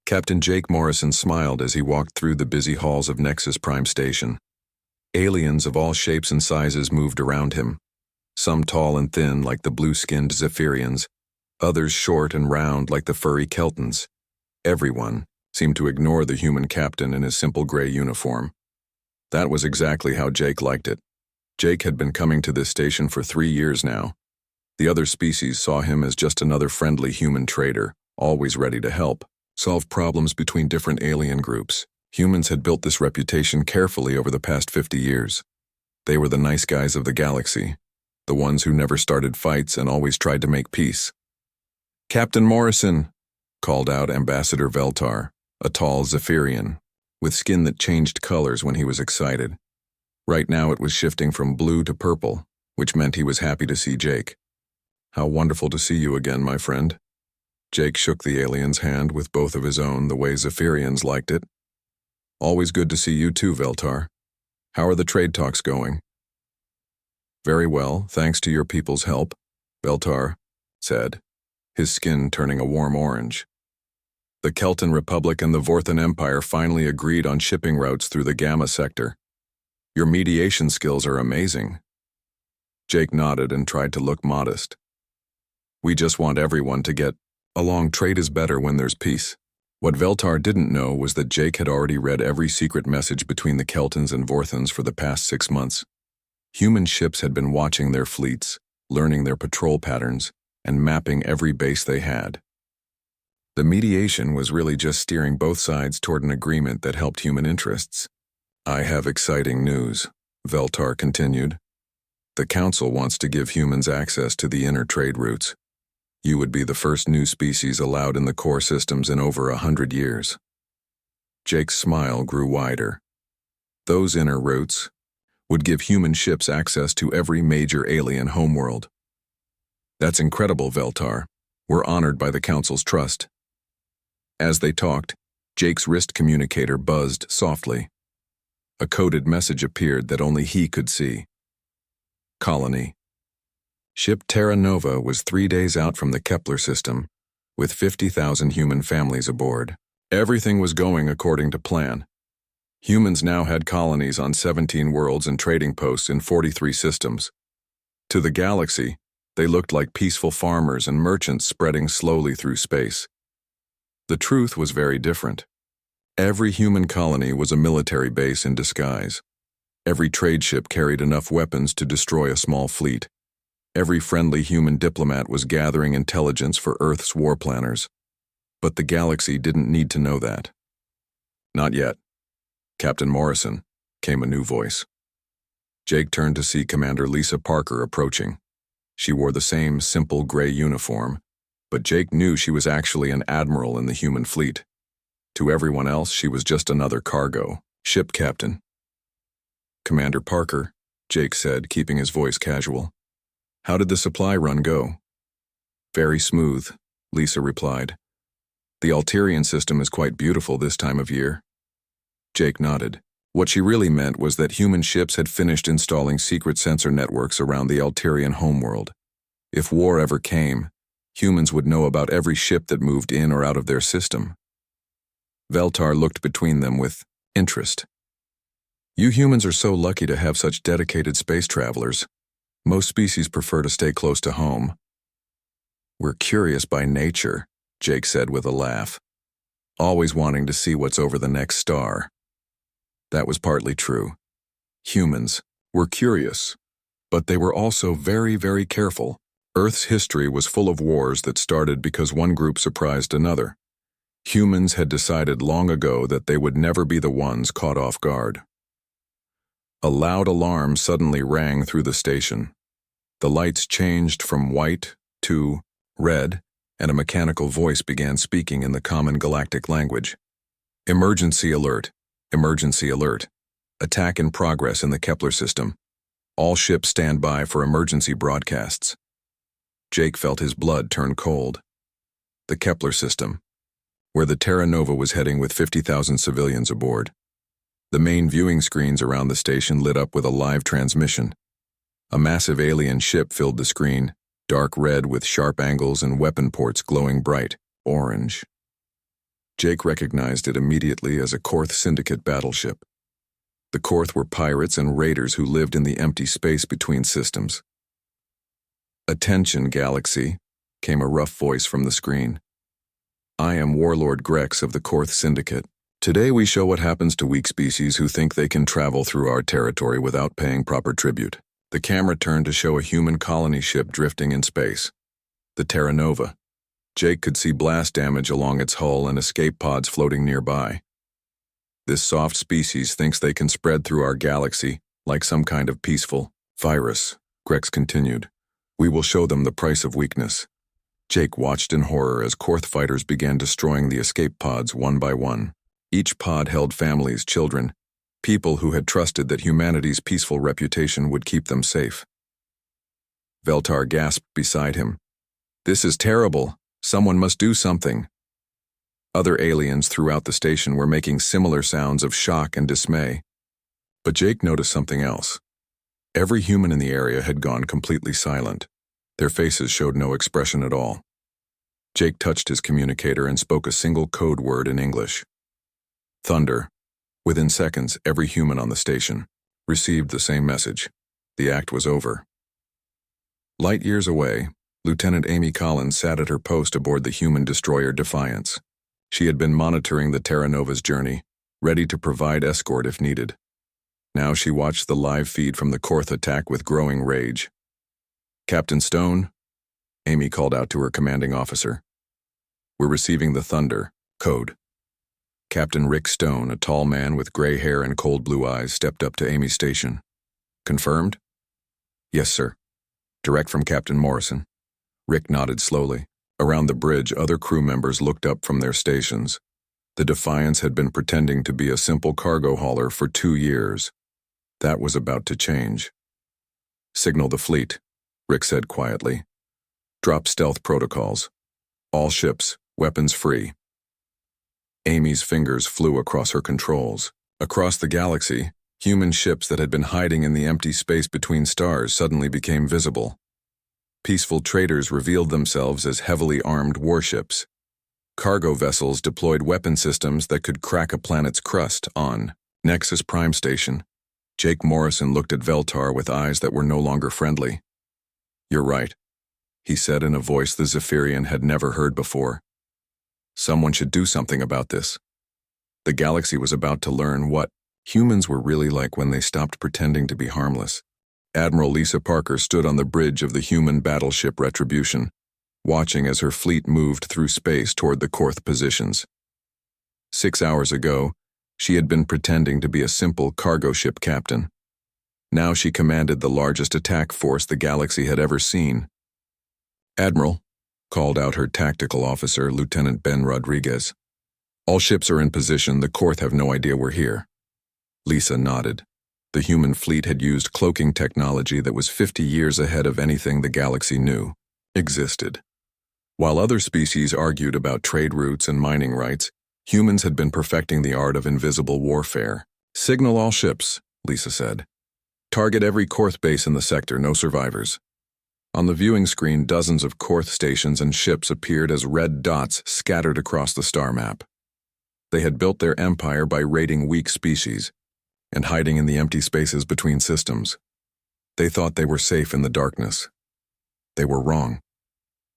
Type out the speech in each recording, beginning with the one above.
Captain Jake Morrison smiled as he walked through the busy halls of Nexus Prime Station. Aliens of all shapes and sizes moved around him, some tall and thin like the blue-skinned Zephyrians, others short and round like the furry Keltons. Everyone seemed to ignore the human captain in his simple gray uniform. That was exactly how Jake liked it. Jake had been coming to this station for 3 years now. The other species saw him as just another friendly human trader, always ready to help, solve problems between different alien groups. Humans had built this reputation carefully over the past 50 years. They were the nice guys of the galaxy, the ones who never started fights and always tried to make peace. "Captain Morrison," called out Ambassador Veltar, a tall Zephyrian, with skin that changed colors when he was excited. Right now it was shifting from blue to purple, which meant he was happy to see Jake. "How wonderful to see you again, my friend." Jake shook the alien's hand with both of his own the way Zephyrians liked it. "Always good to see you too, Veltar. How are the trade talks going?" "Very well, thanks to your people's help," Veltar said, his skin turning a warm orange. "The Kelton Republic and the Vorthan Empire finally agreed on shipping routes through the Gamma sector. Your mediation skills are amazing." Jake nodded and tried to look modest. "We just want everyone to get along. Trade is better when there's peace." What Veltar didn't know was that Jake had already read every secret message between the Keltons and Vorthans for the past 6 months. Human ships had been watching their fleets, learning their patrol patterns, and mapping every base they had. The mediation was really just steering both sides toward an agreement that helped human interests. "I have exciting news," Veltar continued. "The Council wants to give humans access to the inner trade routes. You would be the first new species allowed in the core systems in over 100 years. Jake's smile grew wider. Those inner routes would give human ships access to every major alien homeworld. "That's incredible, Veltar. We're honored by the Council's trust." As they talked, Jake's wrist communicator buzzed softly. A coded message appeared that only he could see. Colony. Ship Terra Nova was 3 days out from the Kepler system, with 50,000 human families aboard. Everything was going according to plan. Humans now had colonies on 17 worlds and trading posts in 43 systems. To the galaxy, they looked like peaceful farmers and merchants spreading slowly through space. The truth was very different. Every human colony was a military base in disguise. Every trade ship carried enough weapons to destroy a small fleet. Every friendly human diplomat was gathering intelligence for Earth's war planners. But the galaxy didn't need to know that. "Not yet. Captain Morrison," came a new voice. Jake turned to see Commander Lisa Parker approaching. She wore the same simple gray uniform, but Jake knew she was actually an admiral in the human fleet. To everyone else, she was just another cargo ship captain. "Commander Parker," Jake said, keeping his voice casual. "How did the supply run go?" "Very smooth," Lisa replied. "The Alterian system is quite beautiful this time of year." Jake nodded. What she really meant was that human ships had finished installing secret sensor networks around the Alterian homeworld. If war ever came, humans would know about every ship that moved in or out of their system. Veltar looked between them with interest. "You humans are so lucky to have such dedicated space travelers. Most species prefer to stay close to home." "We're curious by nature," Jake said with a laugh. "Always wanting to see what's over the next star." That was partly true. Humans were curious, but they were also very, very careful. Earth's history was full of wars that started because one group surprised another. Humans had decided long ago that they would never be the ones caught off guard. A loud alarm suddenly rang through the station. The lights changed from white to red, and a mechanical voice began speaking in the common galactic language. "Emergency alert. Emergency alert. Attack in progress in the Kepler system. All ships stand by for emergency broadcasts." Jake felt his blood turn cold. The Kepler system, where the Terra Nova was heading with 50,000 civilians aboard. The main viewing screens around the station lit up with a live transmission. A massive alien ship filled the screen, dark red with sharp angles and weapon ports glowing bright orange. Jake recognized it immediately as a Korth Syndicate battleship. The Korth were pirates and raiders who lived in the empty space between systems. "Attention, Galaxy," came a rough voice from the screen. "I am Warlord Grex of the Korth Syndicate. Today we show what happens to weak species who think they can travel through our territory without paying proper tribute." The camera turned to show a human colony ship drifting in space. The Terra Nova. Jake could see blast damage along its hull and escape pods floating nearby. "This soft species thinks they can spread through our galaxy like some kind of peaceful virus," Grex continued. "We will show them the price of weakness." Jake watched in horror as Korth fighters began destroying the escape pods one by one. Each pod held families, children, people who had trusted that humanity's peaceful reputation would keep them safe. Veltar gasped beside him. "This is terrible. Someone must do something." Other aliens throughout the station were making similar sounds of shock and dismay. But Jake noticed something else. Every human in the area had gone completely silent. Their faces showed no expression at all. Jake touched his communicator and spoke a single code word in English. "Thunder." Within seconds, every human on the station received the same message. The act was over. Light years away, Lieutenant Amy Collins sat at her post aboard the human destroyer Defiance. She had been monitoring the Terra Nova's journey, ready to provide escort if needed. Now she watched the live feed from the Korth attack with growing rage. "Captain Stone," Amy called out to her commanding officer. "We're receiving the Thunder code." Captain Rick Stone, a tall man with gray hair and cold blue eyes, stepped up to Amy's station. "Confirmed?" "Yes, sir." "Direct from Captain Morrison." Rick nodded slowly. Around the bridge, other crew members looked up from their stations. The Defiance had been pretending to be a simple cargo hauler for 2 years. That was about to change. "Signal the fleet," Rick said quietly. "Drop stealth protocols. All ships, weapons free." Amy's fingers flew across her controls. Across the galaxy, human ships that had been hiding in the empty space between stars suddenly became visible. Peaceful traders revealed themselves as heavily armed warships. Cargo vessels deployed weapon systems that could crack a planet's crust. On Nexus Prime Station, Jake Morrison looked at Veltar with eyes that were no longer friendly. "You're right," he said in a voice the Zephyrian had never heard before. "Someone should do something about this." The galaxy was about to learn what humans were really like when they stopped pretending to be harmless. Admiral Lisa Parker stood on the bridge of the human battleship Retribution, watching as her fleet moved through space toward the Korth positions. 6 hours ago, she had been pretending to be a simple cargo ship captain. Now she commanded the largest attack force the galaxy had ever seen. "Admiral," called out her tactical officer, Lieutenant Ben Rodriguez. "All ships are in position. The Korth have no idea we're here." Lisa nodded. The human fleet had used cloaking technology that was 50 years ahead of anything the galaxy knew existed. While other species argued about trade routes and mining rights, humans had been perfecting the art of invisible warfare. "Signal all ships," Lisa said. "Target every Korth base in the sector, no survivors." On the viewing screen, dozens of Korth stations and ships appeared as red dots scattered across the star map. They had built their empire by raiding weak species and hiding in the empty spaces between systems. They thought they were safe in the darkness. They were wrong.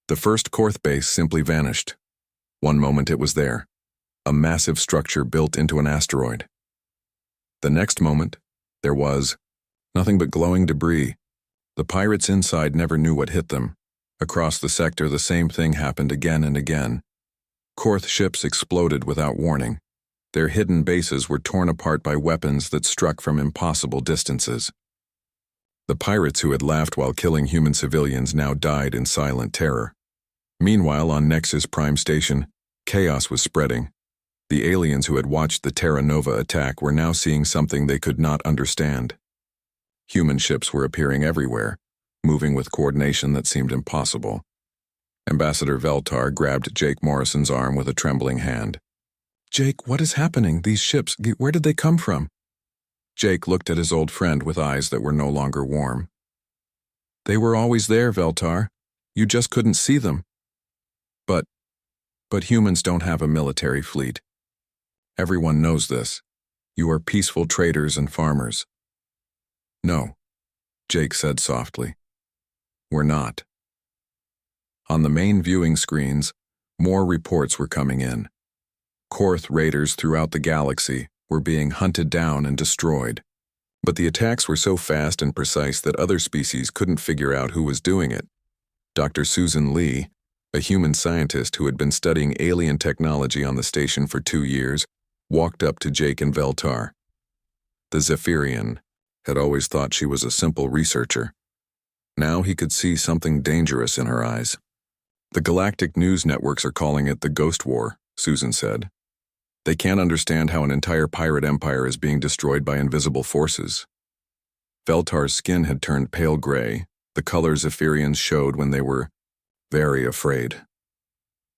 The first Korth base simply vanished. One moment it was there, a massive structure built into an asteroid. The next moment, there was nothing but glowing debris. The pirates inside never knew what hit them. Across the sector, the same thing happened again and again. Korth ships exploded without warning. Their hidden bases were torn apart by weapons that struck from impossible distances. The pirates who had laughed while killing human civilians now died in silent terror. Meanwhile, on Nexus Prime Station, chaos was spreading. The aliens who had watched the Terra Nova attack were now seeing something they could not understand. Human ships were appearing everywhere, moving with coordination that seemed impossible. Ambassador Veltar grabbed Jake Morrison's arm with a trembling hand. "Jake, what is happening? These ships, where did they come from?" Jake looked at his old friend with eyes that were no longer warm. "They were always there, Veltar. You just couldn't see them." "But But humans don't have a military fleet. Everyone knows this. You are peaceful traders and farmers. No, Jake said softly. We're not. On the main viewing screens, more reports were coming in. Korth raiders throughout the galaxy were being hunted down and destroyed. But the attacks were so fast and precise that other species couldn't figure out who was doing it. Dr. Susan Lee, a human scientist who had been studying alien technology on the station for 2 years, walked up to Jake and Veltar. The Zephyrian had always thought she was a simple researcher. Now he could see something dangerous in her eyes. The galactic news networks are calling it the Ghost War, Susan said. They can't understand how an entire pirate empire is being destroyed by invisible forces. Veltar's skin had turned pale gray, the color Zephyrians showed when they were very afraid.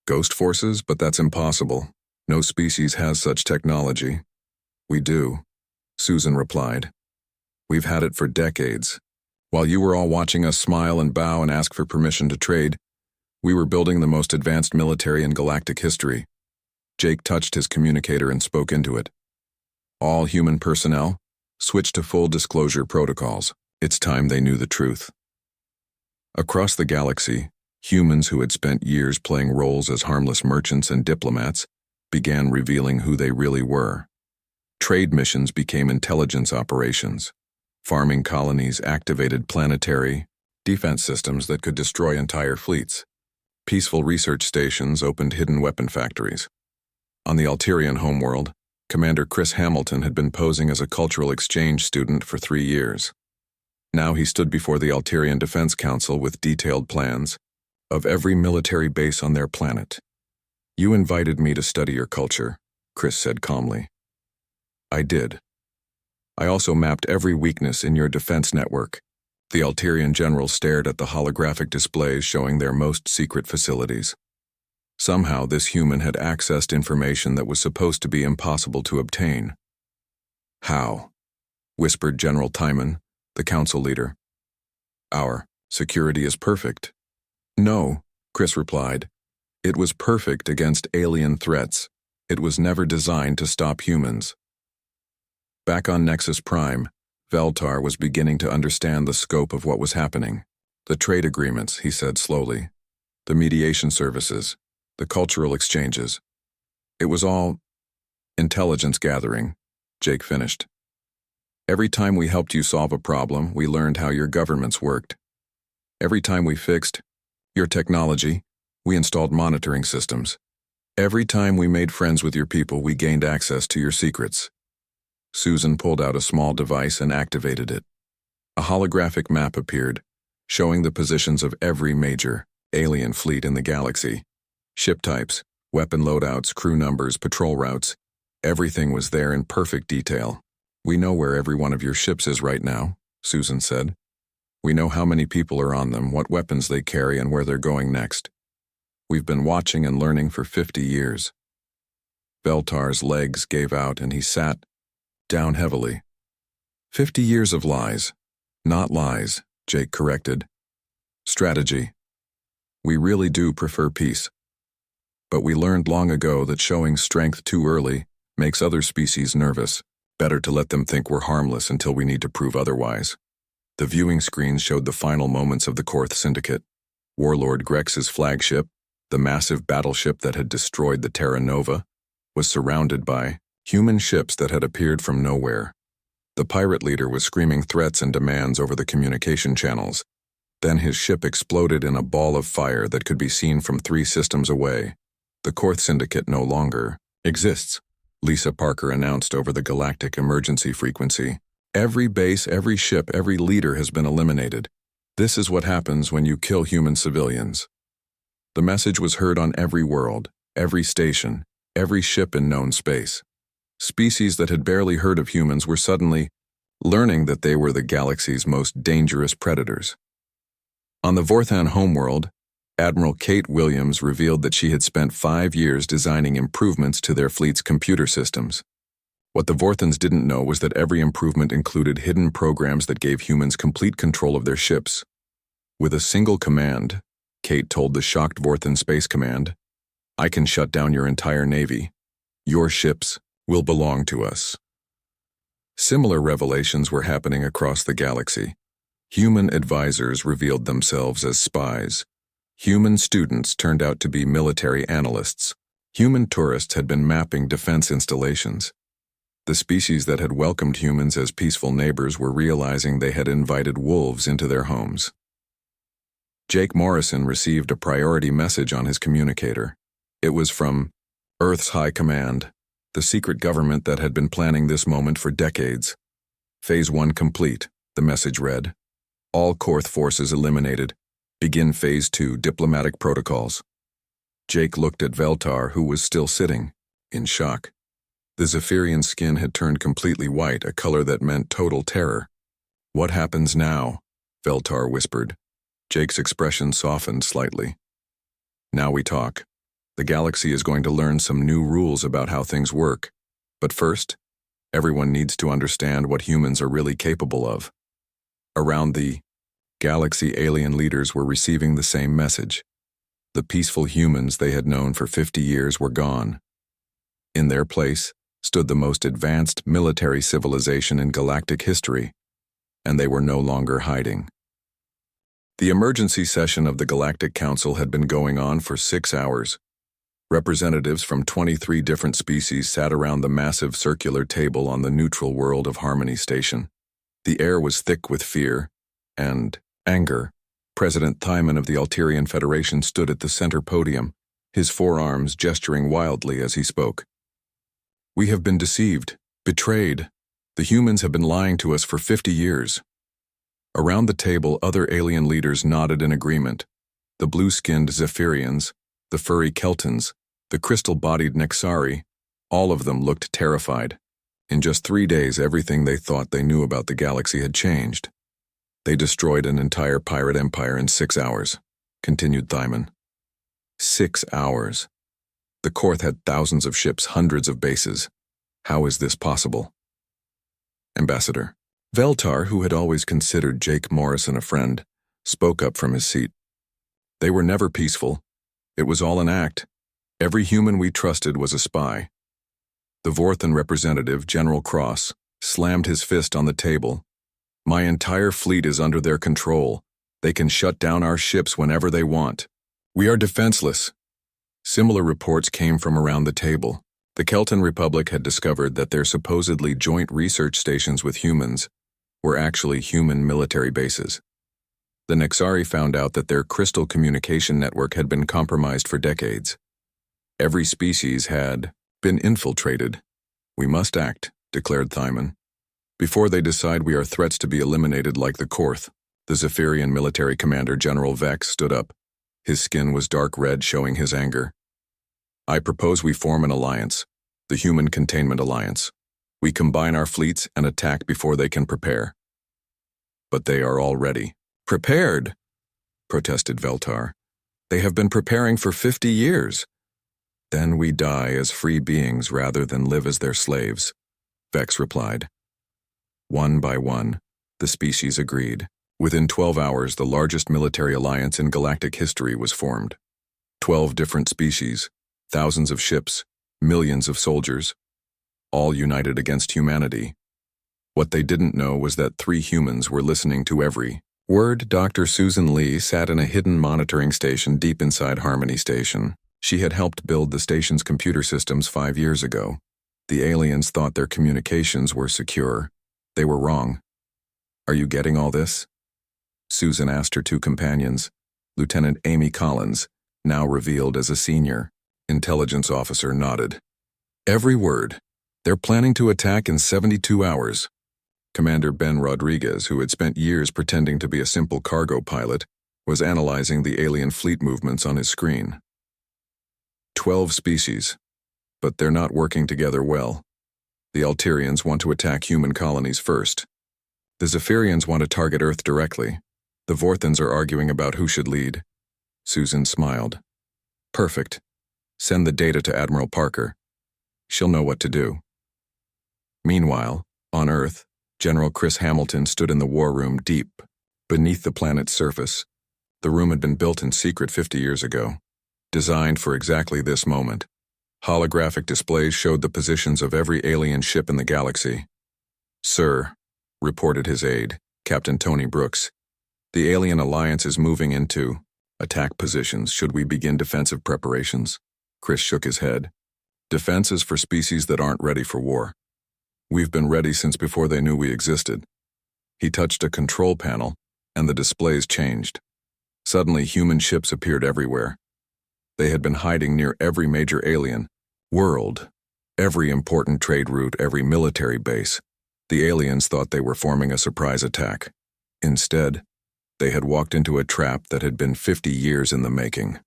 Ghost forces? But that's impossible. No species has such technology. We do, Susan replied. We've had it for decades. While you were all watching us smile and bow and ask for permission to trade, we were building the most advanced military in galactic history. Jake touched his communicator and spoke into it. All human personnel, switch to full disclosure protocols. It's time they knew the truth. Across the galaxy, humans who had spent years playing roles as harmless merchants and diplomats began revealing who they really were. Trade missions became intelligence operations. Farming colonies activated planetary defense systems that could destroy entire fleets. Peaceful research stations opened hidden weapon factories. On the Alterian homeworld, Commander Chris Hamilton had been posing as a cultural exchange student for 3 years. Now he stood before the Alterian Defense Council with detailed plans of every military base on their planet. You invited me to study your culture, Chris said calmly. I did. I also mapped every weakness in your defense network. The Alterian general stared at the holographic displays showing their most secret facilities. Somehow this human had accessed information that was supposed to be impossible to obtain. How? Whispered General Timon, the council leader. Our security is perfect. No, Chris replied. It was perfect against alien threats. It was never designed to stop humans. Back on Nexus Prime, Veltar was beginning to understand the scope of what was happening. The trade agreements, he said slowly. The mediation services. The cultural exchanges. It was all intelligence gathering, Jake finished. Every time we helped you solve a problem, we learned how your governments worked. Every time we fixed your technology, we installed monitoring systems. Every time we made friends with your people, we gained access to your secrets. Susan pulled out a small device and activated it. A holographic map appeared, showing the positions of every major alien fleet in the galaxy. Ship types, weapon loadouts, crew numbers, patrol routes. Everything was there in perfect detail. We know where every one of your ships is right now, Susan said. We know how many people are on them, what weapons they carry, and where they're going next. We've been watching and learning for 50 years. Veltar's legs gave out and he sat down heavily. 50 years of lies. Not lies, Jake corrected. Strategy. We really do prefer peace. But we learned long ago that showing strength too early makes other species nervous. Better to let them think we're harmless until we need to prove otherwise. The viewing screens showed the final moments of the Korth Syndicate. Warlord Grex's flagship, the massive battleship that had destroyed the Terra Nova, was surrounded by human ships that had appeared from nowhere. The pirate leader was screaming threats and demands over the communication channels. Then his ship exploded in a ball of fire that could be seen from 3 systems away. The Korth Syndicate no longer exists, Lisa Parker announced over the galactic emergency frequency. Every base, every ship, every leader has been eliminated. This is what happens when you kill human civilians. The message was heard on every world, every station, every ship in known space. Species that had barely heard of humans were suddenly learning that they were the galaxy's most dangerous predators. On the Vorthan homeworld, Admiral Kate Williams revealed that she had spent 5 years designing improvements to their fleet's computer systems. What the Vorthans didn't know was that every improvement included hidden programs that gave humans complete control of their ships. With a single command, Kate told the shocked Vorthan Space Command, I can shut down your entire navy. Your ships will belong to us. Similar revelations were happening across the galaxy. Human advisors revealed themselves as spies. Human students turned out to be military analysts. Human tourists had been mapping defense installations. The species that had welcomed humans as peaceful neighbors were realizing they had invited wolves into their homes. Jake Morrison received a priority message on his communicator. It was from Earth's High Command, the secret government that had been planning this moment for decades. Phase 1 complete, the message read. All Korth forces eliminated. Begin Phase 2 diplomatic protocols. Jake looked at Veltar, who was still sitting, in shock. The Zephyrian skin had turned completely white, a color that meant total terror. What happens now? Veltar whispered. Jake's expression softened slightly. Now we talk. The galaxy is going to learn some new rules about how things work. But first, everyone needs to understand what humans are really capable of. Around the galaxy, alien leaders were receiving the same message. The peaceful humans they had known for 50 years were gone. In their place stood the most advanced military civilization in galactic history, and they were no longer hiding. The emergency session of the Galactic Council had been going on for 6 hours. Representatives from 23 different species sat around the massive circular table on the neutral world of Harmony Station. The air was thick with fear and anger. President Thyman of the Alterian Federation stood at the center podium, his forearms gesturing wildly as he spoke. We have been deceived, betrayed. The humans have been lying to us for 50 years. Around the table, other alien leaders nodded in agreement. The blue-skinned Zephyrians, the furry Keltons, the crystal-bodied Nexari, all of them looked terrified. In just 3 days, everything they thought they knew about the galaxy had changed. They destroyed an entire pirate empire in 6 hours, continued Thyman. 6 hours. The Korth had thousands of ships, hundreds of bases. How is this possible? Ambassador. Veltar, who had always considered Jake Morrison a friend, spoke up from his seat. They were never peaceful. It was all an act. Every human we trusted was a spy. The Vorthan representative, General Cross, slammed his fist on the table. My entire fleet is under their control. They can shut down our ships whenever they want. We are defenseless. Similar reports came from around the table. The Kelton Republic had discovered that their supposedly joint research stations with humans were actually human military bases. The Nexari found out that their crystal communication network had been compromised for decades. Every species had been infiltrated. We must act, declared Thyman. Before they decide we are threats to be eliminated like the Korth, the Zephyrian military commander General Vex stood up. His skin was dark red, showing his anger. I propose we form an alliance, the Human Containment Alliance. We combine our fleets and attack before they can prepare. But they are already prepared, protested Veltar. They have been preparing for 50 years. Then we die as free beings rather than live as their slaves, Vex replied. One by one, the species agreed. Within 12 hours, the largest military alliance in galactic history was formed. 12 different species, thousands of ships, millions of soldiers, all united against humanity. What they didn't know was that 3 humans were listening to every word. Dr. Susan Lee sat in a hidden monitoring station deep inside Harmony Station. She had helped build the station's computer systems 5 years ago. The aliens thought their communications were secure. They were wrong. Are you getting all this? Susan asked her 2 companions. Lieutenant Amy Collins, now revealed as a senior intelligence officer, nodded. Every word. They're planning to attack in 72 hours. Commander Ben Rodriguez, who had spent years pretending to be a simple cargo pilot, was analyzing the alien fleet movements on his screen. 12 species, but they're not working together well. The Alterians want to attack human colonies first. The Zephyrians want to target Earth directly. The Vorthans are arguing about who should lead. Susan smiled. Perfect. Send the data to Admiral Parker. She'll know what to do. Meanwhile, on Earth, General Chris Hamilton stood in the war room deep beneath the planet's surface. The room had been built in secret 50 years ago. designed for exactly this moment. Holographic displays showed the positions of every alien ship in the galaxy. "Sir," reported his aide, Captain Tony Brooks, "the alien alliance is moving into attack positions. Should we begin defensive preparations?" Chris shook his head. "Defense is for species that aren't ready for war. We've been ready since before they knew we existed." He touched a control panel, and the displays changed. Suddenly, human ships appeared everywhere. They had been hiding near every major alien world, every important trade route, every military base. The aliens thought they were forming a surprise attack. Instead, they had walked into a trap that had been 50 years in the making.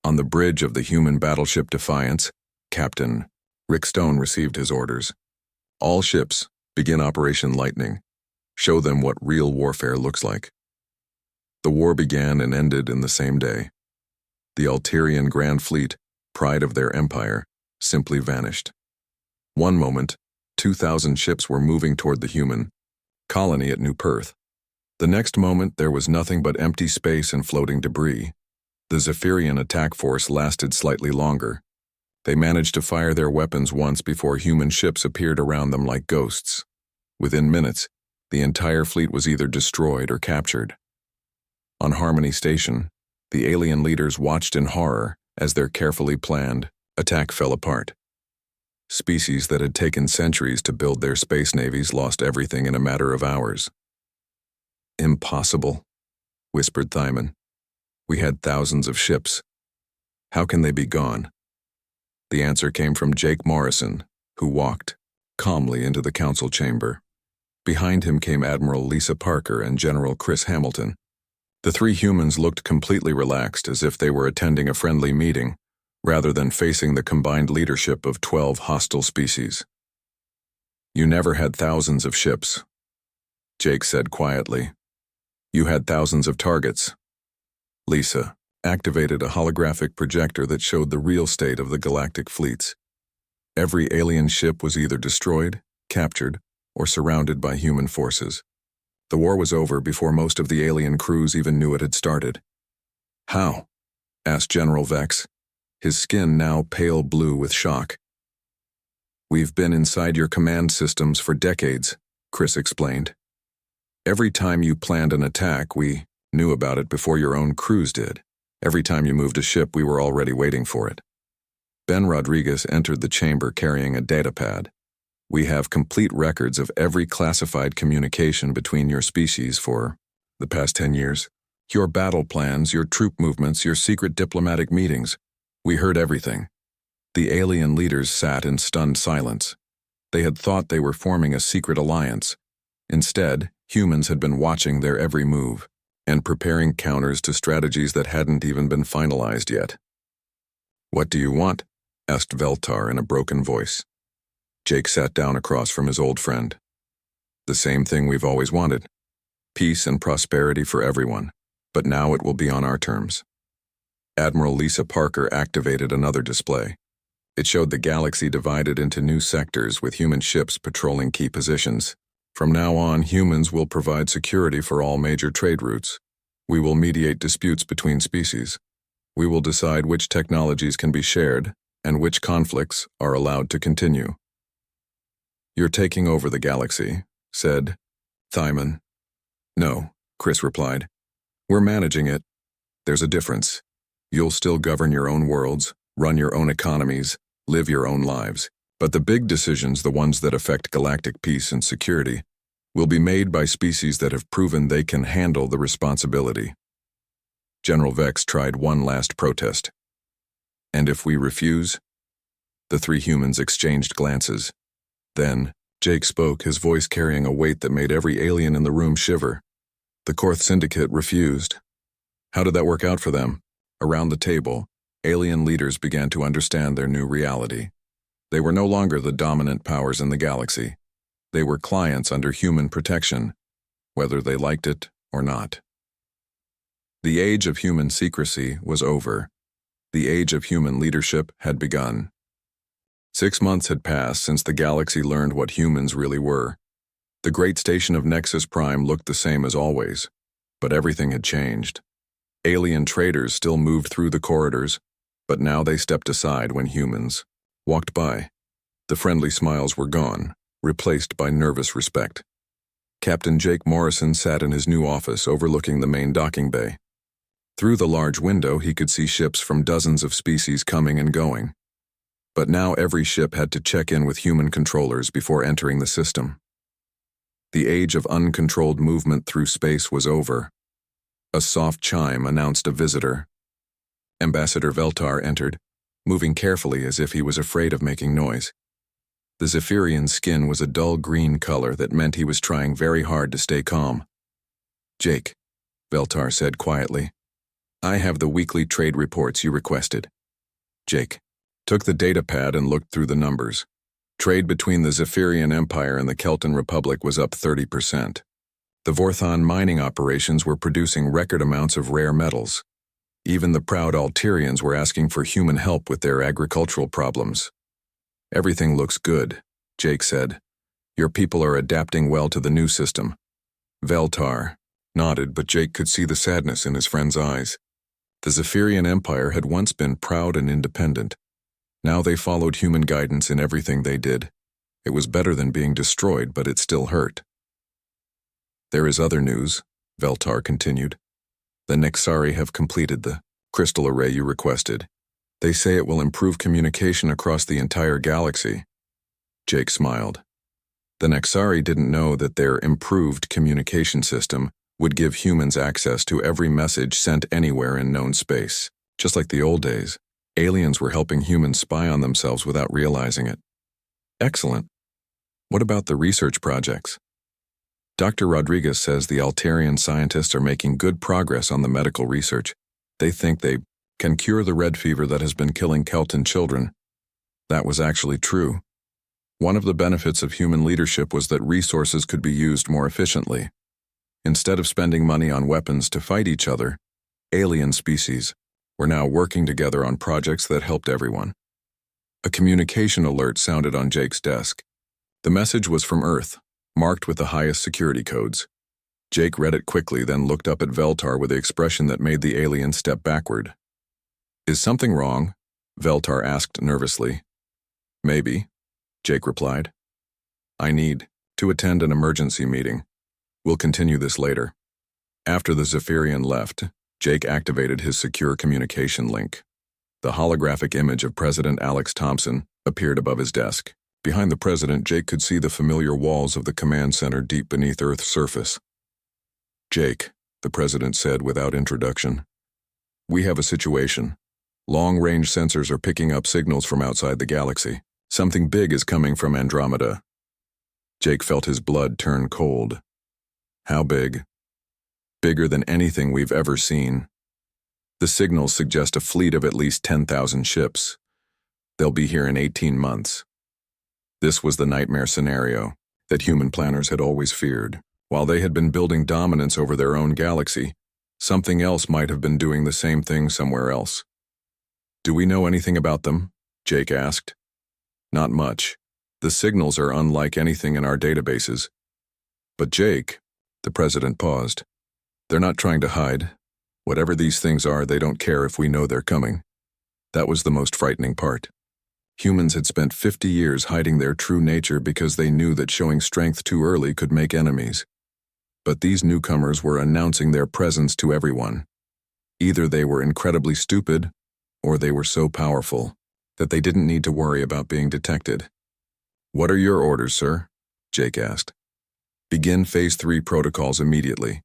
On the bridge of the human battleship Defiance, Captain Rick Stone received his orders. "All ships, begin Operation Lightning. Show them what real warfare looks like." The war began and ended in the same day. The Alterian Grand Fleet, pride of their empire, simply vanished. One moment, 2,000 ships were moving toward the human colony at New Perth. The next moment, there was nothing but empty space and floating debris. The Zephyrian attack force lasted slightly longer. They managed to fire their weapons once before human ships appeared around them like ghosts. Within minutes, the entire fleet was either destroyed or captured. On Harmony Station, the alien leaders watched in horror as their carefully planned attack fell apart. Species that had taken centuries to build their space navies lost everything in a matter of hours. "Impossible," whispered Thyman. "We had thousands of ships. How can they be gone?" The answer came from Jake Morrison, who walked calmly into the council chamber. Behind him came Admiral Lisa Parker and General Chris Hamilton. The three humans looked completely relaxed, as if they were attending a friendly meeting, rather than facing the combined leadership of 12 hostile species. "You never had thousands of ships," Jake said quietly. "You had thousands of targets." Lisa activated a holographic projector that showed the real state of the galactic fleets. Every alien ship was either destroyed, captured, or surrounded by human forces. The war was over before most of the alien crews even knew it had started. "How?" asked General Vex, his skin now pale blue with shock. "We've been inside your command systems for decades," Chris explained. "Every time you planned an attack, we knew about it before your own crews did. Every time you moved a ship, we were already waiting for it." Ben Rodriguez entered the chamber carrying a datapad. "We have complete records of every classified communication between your species for the past 10 years. Your battle plans, your troop movements, your secret diplomatic meetings. We heard everything." The alien leaders sat in stunned silence. They had thought they were forming a secret alliance. Instead, humans had been watching their every move and preparing counters to strategies that hadn't even been finalized yet. "What do you want?" asked Veltar in a broken voice. Jake sat down across from his old friend. "The same thing we've always wanted. Peace and prosperity for everyone, but now it will be on our terms." Admiral Lisa Parker activated another display. It showed the galaxy divided into new sectors with human ships patrolling key positions. "From now on, humans will provide security for all major trade routes. We will mediate disputes between species. We will decide which technologies can be shared and which conflicts are allowed to continue." "You're taking over the galaxy," said Thyman. "No," Chris replied. "We're managing it. There's a difference. You'll still govern your own worlds, run your own economies, live your own lives. But the big decisions, the ones that affect galactic peace and security, will be made by species that have proven they can handle the responsibility." General Vex tried one last protest. "And if we refuse?" The three humans exchanged glances. Then, Jake spoke, his voice carrying a weight that made every alien in the room shiver. "The Korth Syndicate refused." "How did that work out for them?" Around the table, alien leaders began to understand their new reality. They were no longer the dominant powers in the galaxy. They were clients under human protection, whether they liked it or not. The age of human secrecy was over. The age of human leadership had begun. 6 months had passed since the galaxy learned what humans really were. The great station of Nexus Prime looked the same as always, but everything had changed. Alien traders still moved through the corridors, but now they stepped aside when humans walked by. The friendly smiles were gone, replaced by nervous respect. Captain Jake Morrison sat in his new office overlooking the main docking bay. Through the large window, he could see ships from dozens of species coming and going. But now every ship had to check in with human controllers before entering the system. The age of uncontrolled movement through space was over. A soft chime announced a visitor. Ambassador Veltar entered, moving carefully as if he was afraid of making noise. The Zephyrian's skin was a dull green color that meant he was trying very hard to stay calm. "Jake," Veltar said quietly, "I have the weekly trade reports you requested." Jake took the datapad and looked through the numbers. Trade between the Zephyrian Empire and the Kelton Republic was up 30%. The Vorthon mining operations were producing record amounts of rare metals. Even the proud Alterians were asking for human help with their agricultural problems. "Everything looks good," Jake said. "Your people are adapting well to the new system." Veltar nodded, but Jake could see the sadness in his friend's eyes. The Zephyrian Empire had once been proud and independent. Now they followed human guidance in everything they did. It was better than being destroyed, but it still hurt. "There is other news," Veltar continued. "The Nexari have completed the crystal array you requested. They say it will improve communication across the entire galaxy." Jake smiled. The Nexari didn't know that their improved communication system would give humans access to every message sent anywhere in known space. Just like the old days, aliens were helping humans spy on themselves without realizing it. "Excellent. What about the research projects?" "Dr. Rodriguez says the Alterian scientists are making good progress on the medical research. They think they can cure the red fever that has been killing Kelton children." That was actually true. One of the benefits of human leadership was that resources could be used more efficiently. Instead of spending money on weapons to fight each other, alien species were now working together on projects that helped everyone. A communication alert sounded on Jake's desk. The message was from Earth, marked with the highest security codes. Jake read it quickly, then looked up at Veltar with the expression that made the alien step backward. "Is something wrong?" Veltar asked nervously. "Maybe," Jake replied. "I need to attend an emergency meeting. We'll continue this later." After the Zephyrian left, Jake activated his secure communication link. The holographic image of President Alex Thompson appeared above his desk. Behind the president, Jake could see the familiar walls of the command center deep beneath Earth's surface. "Jake," the president said without introduction, "we have a situation. Long-range sensors are picking up signals from outside the galaxy. Something big is coming from Andromeda." Jake felt his blood turn cold. "How big?" "Bigger than anything we've ever seen. The signals suggest a fleet of at least 10,000 ships. They'll be here in 18 months. This was the nightmare scenario that human planners had always feared. While they had been building dominance over their own galaxy, something else might have been doing the same thing somewhere else. "Do we know anything about them?" Jake asked. "Not much. The signals are unlike anything in our databases." "But Jake," the president paused, "they're not trying to hide. Whatever these things are, they don't care if we know they're coming." That was the most frightening part. Humans had spent 50 years hiding their true nature because they knew that showing strength too early could make enemies. But these newcomers were announcing their presence to everyone. Either they were incredibly stupid, or they were so powerful that they didn't need to worry about being detected. "What are your orders, sir?" Jake asked. "Begin Phase 3 protocols immediately.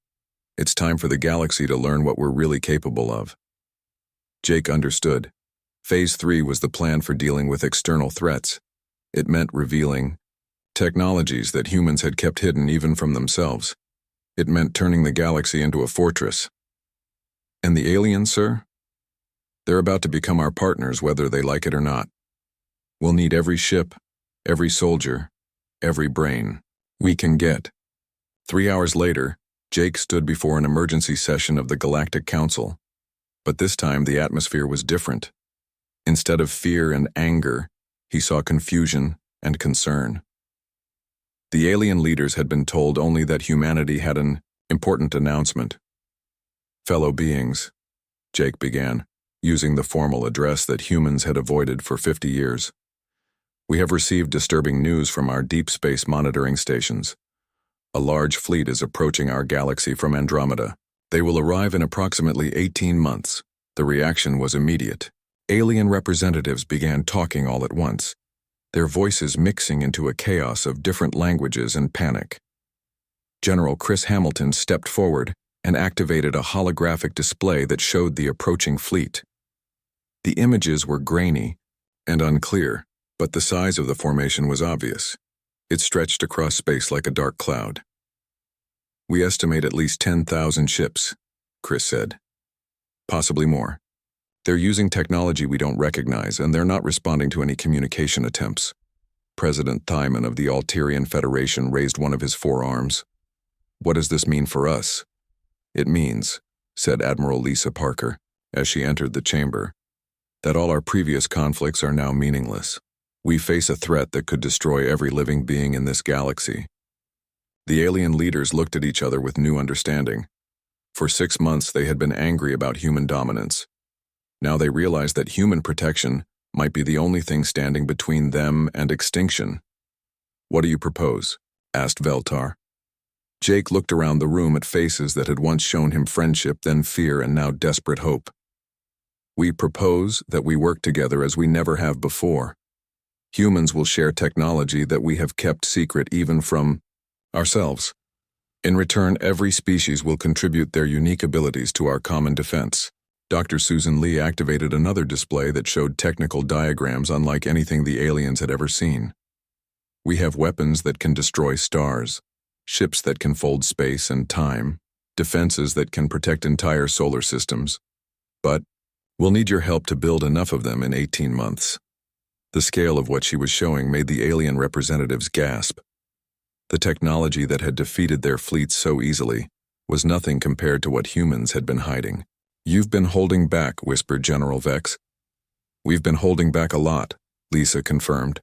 It's time for the galaxy to learn what we're really capable of." Jake understood. Phase 3 was the plan for dealing with external threats. It meant revealing technologies that humans had kept hidden even from themselves. It meant turning the galaxy into a fortress. "And the aliens, sir? They're about to become our partners whether they like it or not. We'll need every ship, every soldier, every brain we can get." 3 hours later, Jake stood before an emergency session of the Galactic Council. But this time the atmosphere was different. Instead of fear and anger, he saw confusion and concern. The alien leaders had been told only that humanity had an important announcement. "Fellow beings, Jake began, using the formal address that humans had avoided for 50 years. We have received disturbing news from our deep space monitoring stations. A large fleet is approaching our galaxy from Andromeda. They will arrive in approximately 18 months. The reaction was immediate. Alien representatives began talking all at once, their voices mixing into a chaos of different languages and panic. General Chris Hamilton stepped forward and activated a holographic display that showed the approaching fleet. The images were grainy and unclear, but the size of the formation was obvious. It stretched across space like a dark cloud. We estimate at least 10,000 ships, Chris said. Possibly more. They're using technology we don't recognize, and they're not responding to any communication attempts. President Thyman of the Alterian Federation raised one of his forearms. What does this mean for us? It means, said Admiral Lisa Parker, as she entered the chamber, that all our previous conflicts are now meaningless. We face a threat that could destroy every living being in this galaxy. The alien leaders looked at each other with new understanding. For 6 months they had been angry about human dominance. Now they realized that human protection might be the only thing standing between them and extinction. What do you propose? Asked Veltar. Jake looked around the room at faces that had once shown him friendship, then fear, and now desperate hope. We propose that we work together as we never have before. Humans will share technology that we have kept secret even from ourselves. In return, every species will contribute their unique abilities to our common defense. Dr. Susan Lee activated another display that showed technical diagrams unlike anything the aliens had ever seen. We have weapons that can destroy stars, ships that can fold space and time, defenses that can protect entire solar systems. But we'll need your help to build enough of them in 18 months. The scale of what she was showing made the alien representatives gasp. The technology that had defeated their fleets so easily was nothing compared to what humans had been hiding. You've been holding back, whispered General Vex. We've been holding back a lot, Lisa confirmed.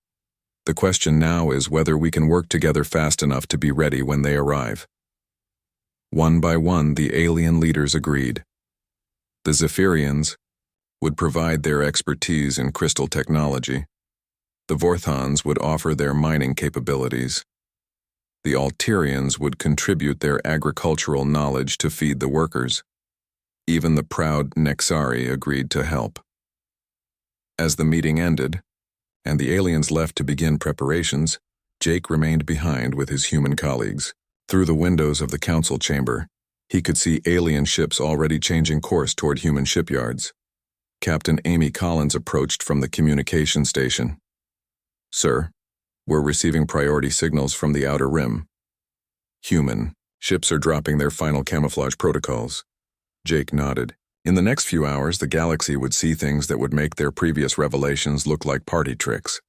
The question now is whether we can work together fast enough to be ready when they arrive. One by one, the alien leaders agreed. The Zephyrians would provide their expertise in crystal technology. The Vorthons would offer their mining capabilities. The Alterians would contribute their agricultural knowledge to feed the workers. Even the proud Nexari agreed to help. As the meeting ended, and the aliens left to begin preparations, Jake remained behind with his human colleagues. Through the windows of the council chamber, he could see alien ships already changing course toward human shipyards. Captain Amy Collins approached from the communication station. Sir, we're receiving priority signals from the outer rim. Human ships are dropping their final camouflage protocols. Jake nodded. In the next few hours, the galaxy would see things that would make their previous revelations look like party tricks.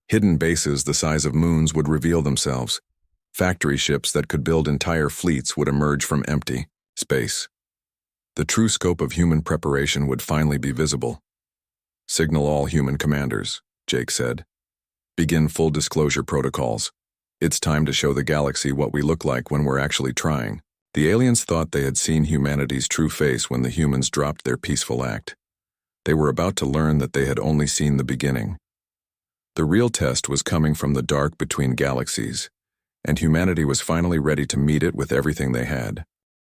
Hidden bases the size of moons would reveal themselves. Factory ships that could build entire fleets would emerge from empty space. The true scope of human preparation would finally be visible. Signal all human commanders, Jake said. Begin full disclosure protocols. It's time to show the galaxy what we look like when we're actually trying. The aliens thought they had seen humanity's true face when the humans dropped their peaceful act. They were about to learn that they had only seen the beginning. The real test was coming from the dark between galaxies, and humanity was finally ready to meet it with everything they had.